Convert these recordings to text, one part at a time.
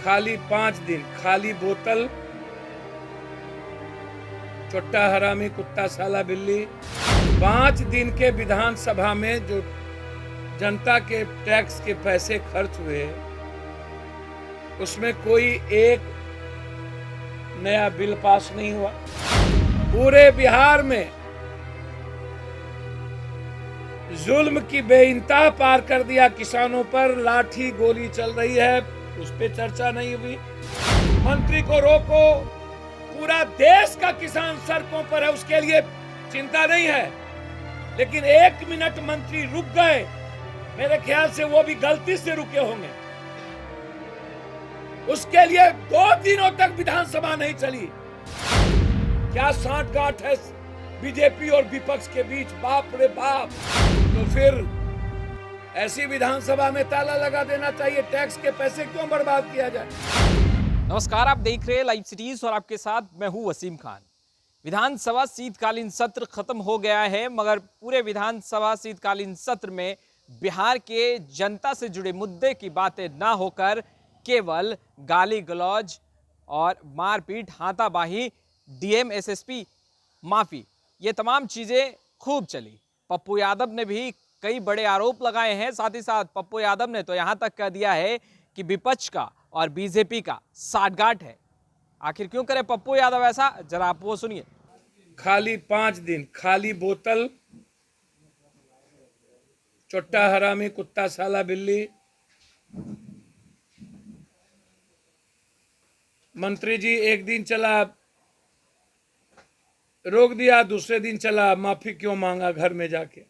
खाली 5 दिन, खाली बोतल, चोट्टा हरामी कुत्ता साला बिल्ली। 5 दिन के विधानसभा में जो जनता के टैक्स के पैसे खर्च हुए, उसमें कोई एक नया बिल पास नहीं हुआ। पूरे बिहार में जुल्म की बेइंतहा पार कर दिया। किसानों पर लाठी गोली चल रही है, उस पर चर्चा नहीं हुई। मंत्री को रोको, पूरा देश का किसान सड़कों पर है, उसके लिए चिंता नहीं है। लेकिन 1 मिनट मंत्री रुक गए, मेरे ख्याल से वो भी गलती से रुके होंगे। उसके लिए 2 दिनों तक विधानसभा नहीं चली। क्या सांठगांठ है बीजेपी और विपक्ष के बीच, बाप रे बाप। तो फिर ऐसी विधानसभा में ताला लगा देना चाहिए। टैक्स के पैसे क्यों बर्बाद किया जाए। नमस्कार, आप देख रहे हैं लाइव सिटीज और आपके साथ मैं हूं वसीम खान। विधानसभा शीतकालीन सत्र खत्म हो गया है, मगर पूरे विधानसभा शीतकालीन सत्र में बिहार के जनता से जुड़े मुद्दे की बातें ना होकर केवल गाली गलौज और मारपीट, हाथापाई, डीएम एसएसपी माफी, ये तमाम चीजें खूब चली। पप्पू यादव ने भी कई बड़े आरोप लगाए हैं। साथ ही साथ पप्पू यादव ने तो यहां तक कह दिया है कि विपक्ष का और बीजेपी का साठगांठ है। आखिर क्यों करे पप्पू यादव ऐसा, जरा आप वो सुनिए। खाली 5 दिन, खाली बोतल, चोट्टा हरामी कुत्ता साला बिल्ली। मंत्री जी एक दिन चला, रोक दिया, दूसरे दिन चला, माफी क्यों मांगा घर में जाके।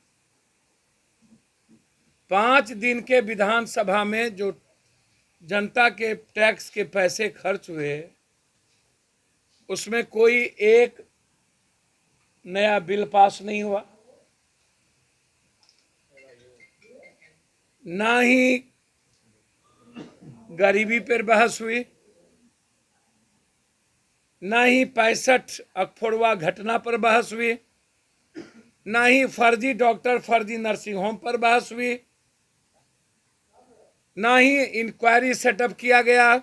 5 दिन के विधानसभा में जो जनता के टैक्स के पैसे खर्च हुए, उसमें कोई एक नया बिल पास नहीं हुआ। ना ही गरीबी पर बहस हुई, ना ही 65 अखफोड़वा घटना पर बहस हुई, ना ही फर्जी डॉक्टर, फर्जी नर्सिंग होम पर बहस हुई, ना ही इंक्वायरी सेटअप किया गया,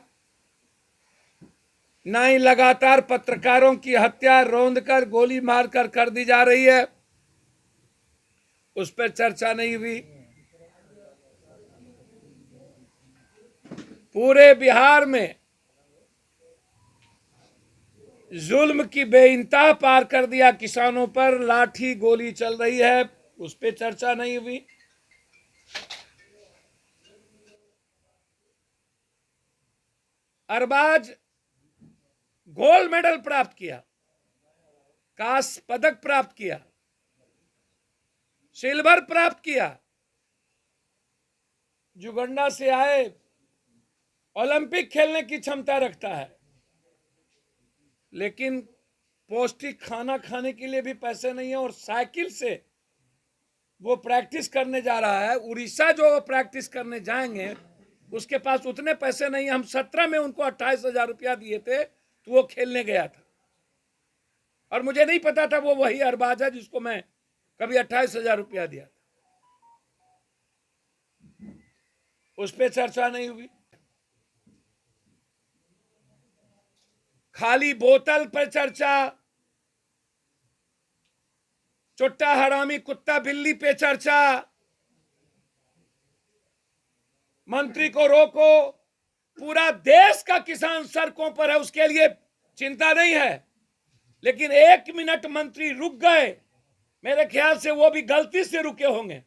ना ही लगातार पत्रकारों की हत्या रौंदकर, गोली मारकर कर दी जा रही है, उस पर चर्चा नहीं हुई। पूरे बिहार में जुल्म की बेइंतहा पार कर दिया। किसानों पर लाठी गोली चल रही है, उस पर चर्चा नहीं हुई। अरबाज गोल्ड मेडल प्राप्त किया, कांस्य पदक प्राप्त किया, सिल्वर प्राप्त किया। जुगंडा से आए, ओलंपिक खेलने की क्षमता रखता है, लेकिन पौष्टिक खाना खाने के लिए भी पैसे नहीं है। और साइकिल से वो प्रैक्टिस करने जा रहा है। उड़ीसा जो वो प्रैक्टिस करने जाएंगे, उसके पास उतने पैसे नहीं है। हम 17 में उनको 28,000 रुपया दिए थे, तो वो खेलने गया था। और मुझे नहीं पता था वो वही अरबाज है जिसको मैं कभी 28,000 रुपया दिया था। उस पर चर्चा नहीं हुई। खाली बोतल पर चर्चा, चोट्टा हरामी कुत्ता बिल्ली पे चर्चा। मंत्री को रोको, पूरा देश का किसान सड़कों पर है, उसके लिए चिंता नहीं है। लेकिन 1 मिनट मंत्री रुक गए, मेरे ख्याल से वो भी गलती से रुके होंगे।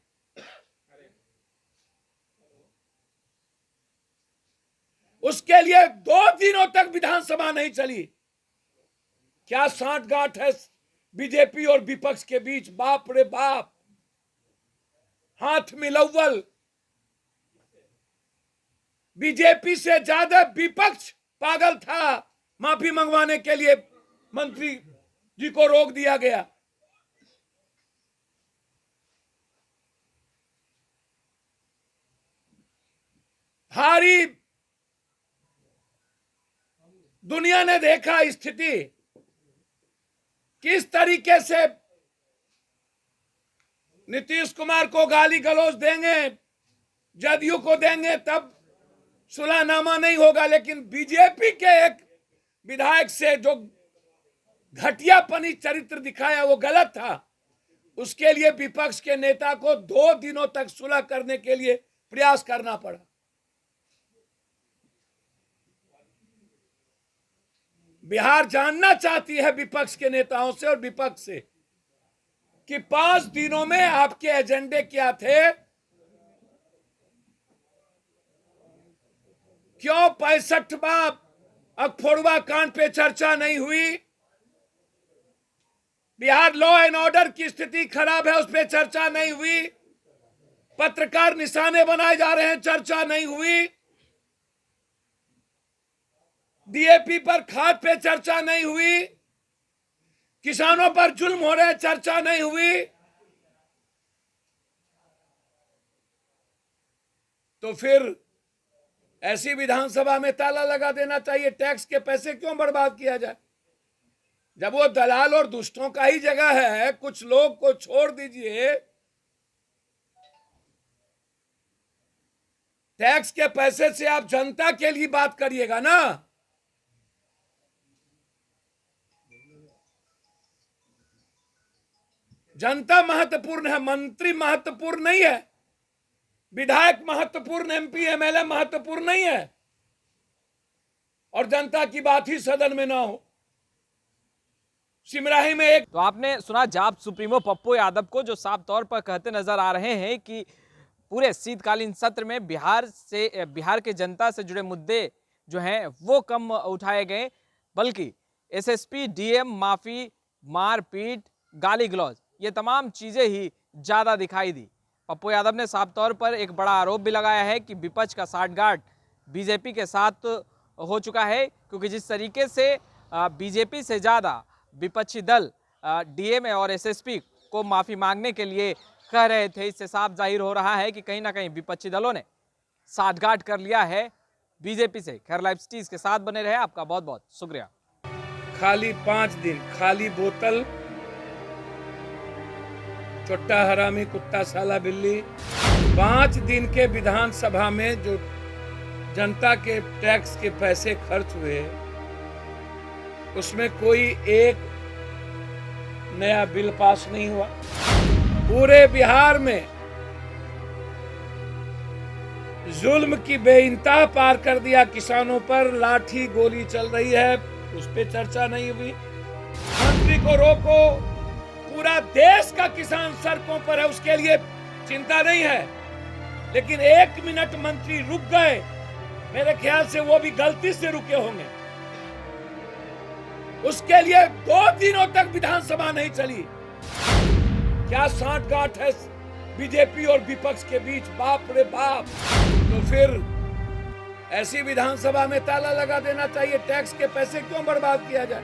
उसके लिए 2 दिनों तक विधानसभा नहीं चली। क्या सांठगांठ है बीजेपी और विपक्ष के बीच, बाप रे बाप। हाथ मिलौवल। बीजेपी से ज्यादा विपक्ष पागल था। माफी मंगवाने के लिए मंत्री जी को रोक दिया गया। भारी दुनिया ने देखा स्थिति, किस तरीके से नीतीश कुमार को गाली गलौज देंगे, जदयू को देंगे, तब सुलहनामा नहीं होगा, लेकिन बीजेपी के एक विधायक से जो घटियापनी चरित्र दिखाया वो गलत था। उसके लिए विपक्ष के नेता को 2 दिनों तक सुलह करने के लिए प्रयास करना पड़ा। बिहार जानना चाहती है विपक्ष के नेताओं से और विपक्ष से कि 5 दिनों में आपके एजेंडे क्या थे, क्यों 65वां अखफोड़वा कांड पे चर्चा नहीं हुई, बिहार लॉ एंड ऑर्डर की स्थिति खराब है उस पर चर्चा नहीं हुई, पत्रकार निशाने बनाए जा रहे हैं चर्चा नहीं हुई, डीएपी पर खाद पे चर्चा नहीं हुई, किसानों पर जुल्म हो रहे चर्चा नहीं हुई। तो फिर ऐसी विधानसभा में ताला लगा देना चाहिए। टैक्स के पैसे क्यों बर्बाद किया जाए? जब वो दलाल और दुष्टों का ही जगह है, कुछ लोग को छोड़ दीजिए। टैक्स के पैसे से आप जनता के लिए बात करिएगा ना। जनता महत्वपूर्ण है, मंत्री महत्वपूर्ण नहीं है, विधायक महत्वपूर्ण, एमपी एमएलए महत्वपूर्ण नहीं है, और जनता की बात ही सदन में ना हो। सिमराही में एक तो आपने सुना जाप सुप्रीमो पप्पू यादव को, जो साफ तौर पर कहते नजर आ रहे हैं कि पूरे शीतकालीन सत्र में बिहार के जनता से जुड़े मुद्दे जो हैं वो कम उठाए गए, बल्कि एसएसपी डीएम माफी, मारपीट, गाली गलौज, ये तमाम चीजें ही ज्यादा दिखाई दी। पप्पू यादव ने साफ तौर पर एक बड़ा आरोप भी लगाया है कि विपक्ष का साठगांठ बीजेपी के साथ हो चुका है, क्योंकि जिस तरीके से बीजेपी से ज्यादा विपक्षी दल डीएम और एसएसपी को माफी मांगने के लिए कह रहे थे, इससे साफ जाहिर हो रहा है कि कहीं ना कहीं विपक्षी दलों ने साठगांठ कर लिया है बीजेपी से। खैर, लाइव सिटीज के साथ बने रहे, आपका बहुत बहुत शुक्रिया। खाली 5 दिन, खाली बोतल, चोट्टा हरामी कुत्ता साला बिल्ली। 5 दिन के विधानसभा में जो जनता के टैक्स के पैसे खर्च हुए, उसमें कोई एक नया बिल पास नहीं हुआ। पूरे बिहार में जुल्म की बेइंतहा पार कर दिया, किसानों पर लाठी गोली चल रही है, उस पर चर्चा नहीं हुई। मंत्री को रोको, पूरा देश का किसान सड़कों पर है, उसके लिए चिंता नहीं है, लेकिन 1 मिनट मंत्री रुक गए, मेरे ख्याल से वो भी गलती से रुके होंगे, उसके लिए 2 दिनों तक विधानसभा नहीं चली। क्या साठगांठ है बीजेपी और विपक्ष के बीच, बाप रे बाप। तो फिर ऐसी विधानसभा में ताला लगा देना चाहिए। टैक्स के पैसे क्यों बर्बाद किया जाए?